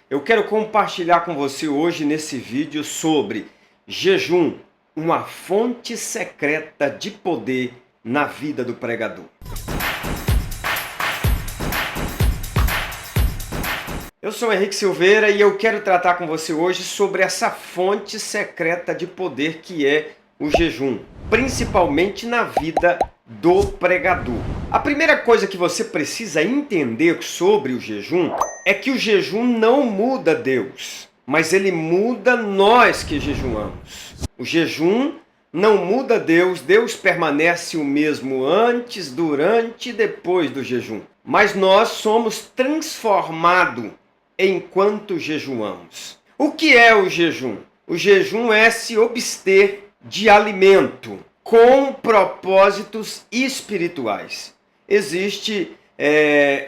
Eu quero compartilhar com você hoje nesse vídeo sobre jejum, uma fonte secreta de poder na vida do pregador. Eu sou Henrique Silveira e eu quero tratar com você hoje sobre essa fonte secreta de poder que é o jejum, principalmente na vida do pregador. A primeira coisa que você precisa entender sobre o jejum é que o jejum não muda Deus, mas ele muda nós que jejuamos. O jejum não muda Deus, Deus permanece o mesmo antes, durante e depois do jejum. Mas nós somos transformados enquanto jejuamos. O que é o jejum? O jejum é se abster de alimento com propósitos espirituais. Existe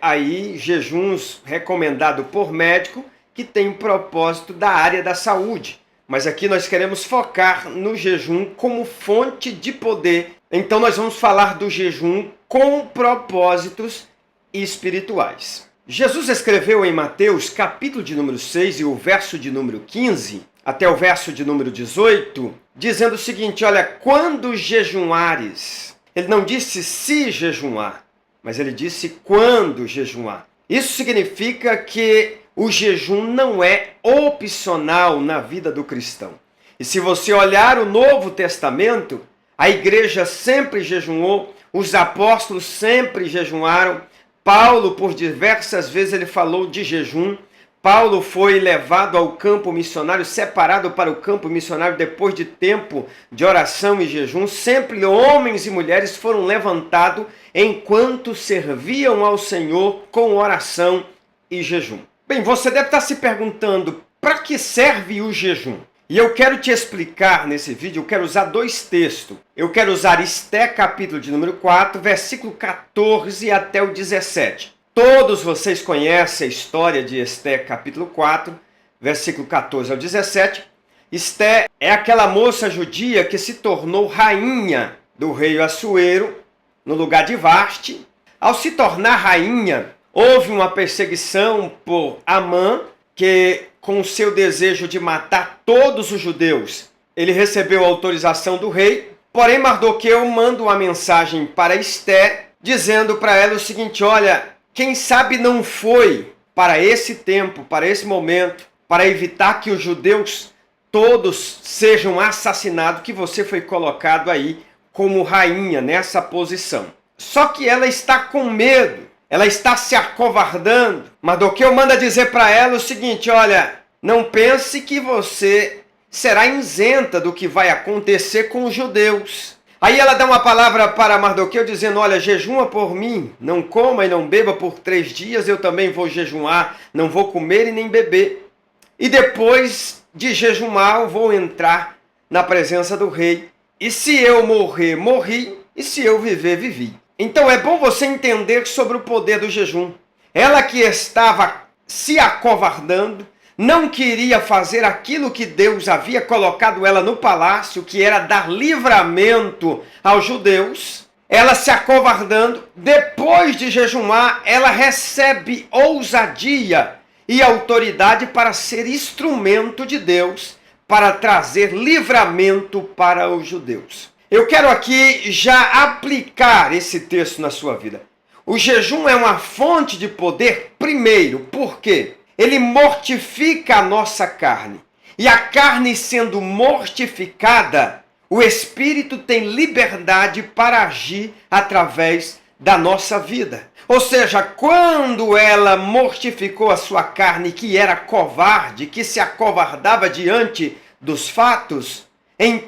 aí jejuns recomendados por médico que tem propósito da área da saúde. Mas aqui nós queremos focar no jejum como fonte de poder. Então nós vamos falar do jejum com propósitos espirituais. Jesus escreveu em Mateus, capítulo de número 6 e o verso de número 15, até o verso de número 18, dizendo o seguinte: olha, quando jejuares, ele não disse se jejuar, mas ele disse quando jejuar. Isso significa que o jejum não é opcional na vida do cristão. E se você olhar o Novo Testamento, a igreja sempre jejuou, os apóstolos sempre jejuaram. Paulo, por diversas vezes, ele falou de jejum. Paulo foi levado ao campo missionário, separado para o campo missionário depois de tempo de oração e jejum. Sempre homens e mulheres foram levantados enquanto serviam ao Senhor com oração e jejum. Bem, você deve estar se perguntando, para que serve o jejum? E eu quero te explicar nesse vídeo, eu quero usar dois textos. Eu quero usar Esté, capítulo de número 4, versículo 14 até o 17. Todos vocês conhecem a história de Esté, capítulo 4, versículo 14 ao 17. Esté é aquela moça judia que se tornou rainha do rei Assuero, no lugar de Vaste. Ao se tornar rainha, houve uma perseguição por Amã, que com o seu desejo de matar todos os judeus, ele recebeu a autorização do rei. Porém, Mardoqueu manda uma mensagem para Esté, dizendo para ela o seguinte: olha, quem sabe não foi para esse tempo, para esse momento, para evitar que os judeus todos sejam assassinados, que você foi colocado aí como rainha nessa posição. Só que ela está com medo, ela está se acovardando. Mardoqueu manda dizer para ela o seguinte: olha, não pense que você será isenta do que vai acontecer com os judeus. Aí ela dá uma palavra para Mardoqueu dizendo: olha, jejuma por mim, não coma e não beba por 3 dias, eu também vou jejuar, não vou comer e nem beber. E depois de jejumar, eu vou entrar na presença do rei. E se eu morrer, morri, e se eu viver, vivi. Então é bom você entender sobre o poder do jejum. Ela que estava se acovardando, não queria fazer aquilo que Deus havia colocado ela no palácio, que era dar livramento aos judeus. Ela se acovardando, depois de jejumar, ela recebe ousadia e autoridade para ser instrumento de Deus, para trazer livramento para os judeus. Eu quero aqui já aplicar esse texto na sua vida. O jejum é uma fonte de poder, primeiro, por quê? Ele mortifica a nossa carne. E a carne sendo mortificada, o Espírito tem liberdade para agir através da nossa vida. Ou seja, quando ela mortificou a sua carne, que era covarde, que se acovardava diante dos fatos,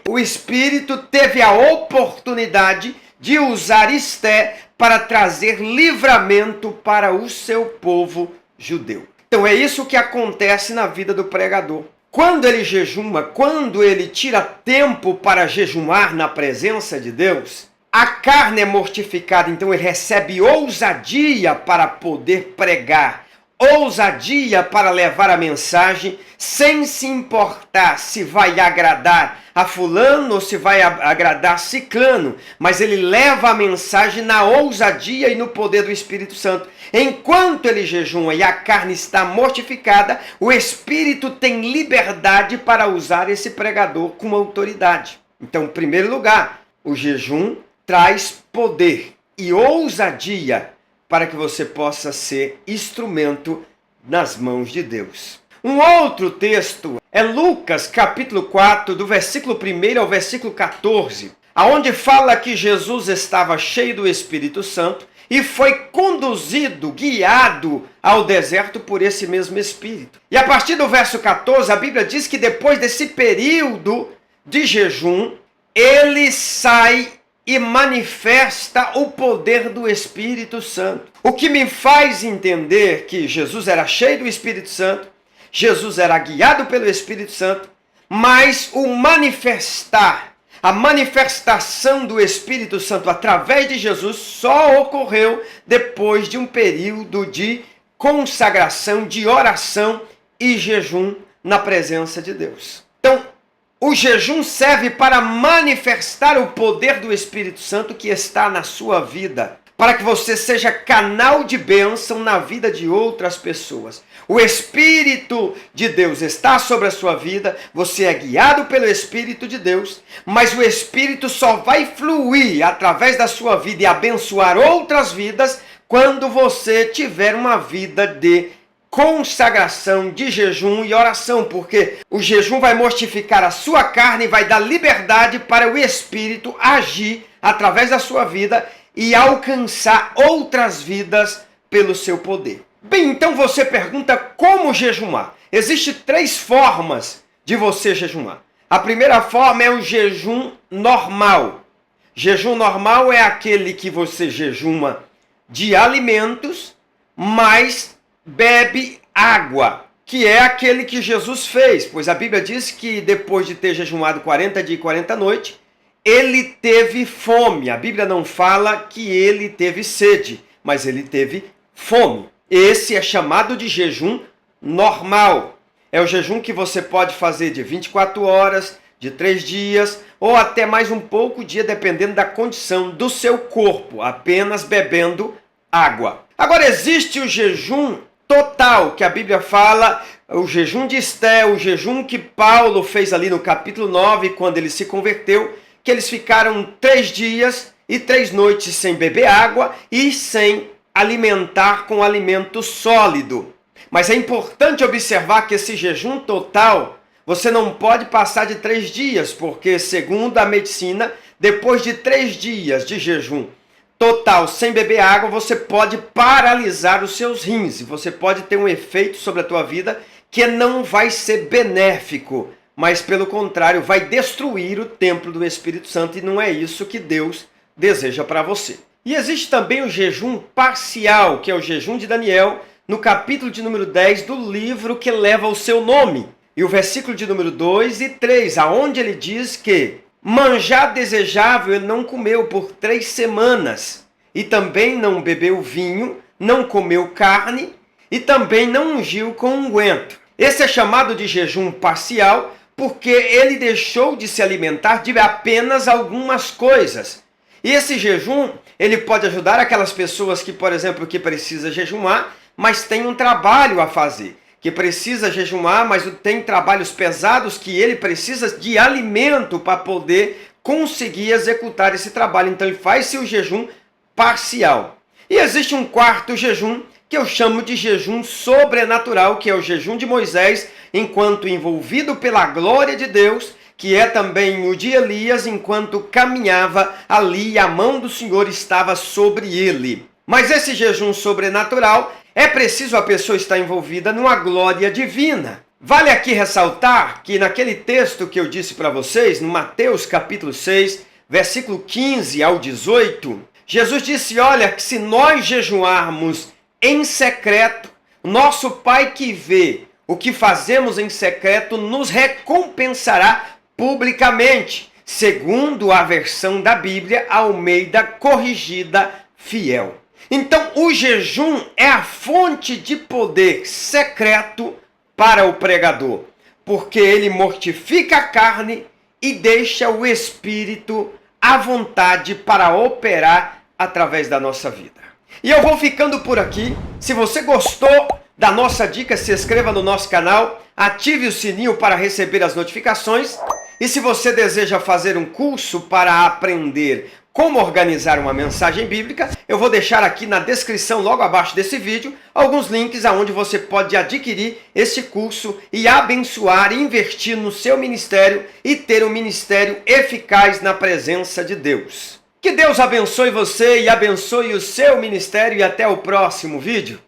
o Espírito teve a oportunidade de usar Esté para trazer livramento para o seu povo judeu. Então é isso que acontece na vida do pregador. Quando ele jejuma, quando ele tira tempo para jejumar na presença de Deus, a carne é mortificada, então ele recebe ousadia para poder pregar, ousadia para levar a mensagem, sem se importar se vai agradar a fulano ou se vai agradar ciclano, mas ele leva a mensagem na ousadia e no poder do Espírito Santo. Enquanto ele jejuma e a carne está mortificada, o espírito tem liberdade para usar esse pregador com autoridade. Então, em primeiro lugar, o jejum traz poder e ousadia para que você possa ser instrumento nas mãos de Deus. Um outro texto é Lucas, capítulo 4, do versículo 1 ao versículo 14, aonde fala que Jesus estava cheio do Espírito Santo e foi conduzido, guiado ao deserto por esse mesmo Espírito. E a partir do verso 14, a Bíblia diz que depois desse período de jejum, ele sai e manifesta o poder do Espírito Santo. O que me faz entender que Jesus era cheio do Espírito Santo, Jesus era guiado pelo Espírito Santo, mas o manifestar, a manifestação do Espírito Santo através de Jesus só ocorreu depois de um período de consagração, de oração e jejum na presença de Deus. Então, o jejum serve para manifestar o poder do Espírito Santo que está na sua vida, para que você seja canal de bênção na vida de outras pessoas. O Espírito de Deus está sobre a sua vida, você é guiado pelo Espírito de Deus, mas o Espírito só vai fluir através da sua vida e abençoar outras vidas quando você tiver uma vida de consagração, de jejum e oração, porque o jejum vai mortificar a sua carne e vai dar liberdade para o Espírito agir através da sua vida e alcançar outras vidas pelo seu poder. Bem, então você pergunta como jejumar. Existem 3 formas de você jejumar. A primeira forma é o jejum normal. Jejum normal é aquele que você jejuma de alimentos, mas bebe água, que é aquele que Jesus fez, pois a Bíblia diz que depois de ter jejumado 40 dias e 40 noites, ele teve fome. A Bíblia não fala que ele teve sede, mas ele teve fome. Esse é chamado de jejum normal. É o jejum que você pode fazer de 24 horas, de 3 dias, ou até mais um pouco dia, dependendo da condição do seu corpo, apenas bebendo água. Agora existe o jejum total, que a Bíblia fala, o jejum de Esté, o jejum que Paulo fez ali no capítulo 9, quando ele se converteu, que eles ficaram 3 dias e 3 noites sem beber água e sem alimentar com alimento sólido. Mas é importante observar que esse jejum total, você não pode passar de 3 dias, porque segundo a medicina, depois de 3 dias de jejum total sem beber água, você pode paralisar os seus rins. Você pode ter um efeito sobre a tua vida que não vai ser benéfico, mas pelo contrário, vai destruir o templo do Espírito Santo e não é isso que Deus deseja para você. E existe também o jejum parcial, que é o jejum de Daniel, no capítulo de número 10 do livro que leva o seu nome. E o versículo de número 2 e 3, aonde ele diz que manjar desejável ele não comeu por 3 semanas, e também não bebeu vinho, não comeu carne, e também não ungiu com unguento. Esse é chamado de jejum parcial, porque ele deixou de se alimentar de apenas algumas coisas. E esse jejum, ele pode ajudar aquelas pessoas que, por exemplo, que precisa jejumar, mas tem um trabalho a fazer. Que precisa jejumar, mas tem trabalhos pesados que ele precisa de alimento para poder conseguir executar esse trabalho. Então ele faz-se o jejum parcial. E existe um quarto jejum que eu chamo de jejum sobrenatural, que é o jejum de Moisés, enquanto envolvido pela glória de Deus, que é também o de Elias, enquanto caminhava ali e a mão do Senhor estava sobre ele. Mas esse jejum sobrenatural, é preciso a pessoa estar envolvida numa glória divina. Vale aqui ressaltar que naquele texto que eu disse para vocês, no Mateus capítulo 6, versículo 15 ao 18, Jesus disse, olha, que se nós jejuarmos em secreto, nosso Pai que vê o que fazemos em secreto nos recompensará publicamente, segundo a versão da Bíblia Almeida Corrigida Fiel. Então, o jejum é a fonte de poder secreto para o pregador, porque ele mortifica a carne e deixa o Espírito à vontade para operar através da nossa vida. E eu vou ficando por aqui. Se você gostou da nossa dica, se inscreva no nosso canal, ative o sininho para receber as notificações. E se você deseja fazer um curso para aprender como organizar uma mensagem bíblica, eu vou deixar aqui na descrição, logo abaixo desse vídeo, alguns links aonde você pode adquirir esse curso e abençoar, investir no seu ministério e ter um ministério eficaz na presença de Deus. Que Deus abençoe você e abençoe o seu ministério e até o próximo vídeo.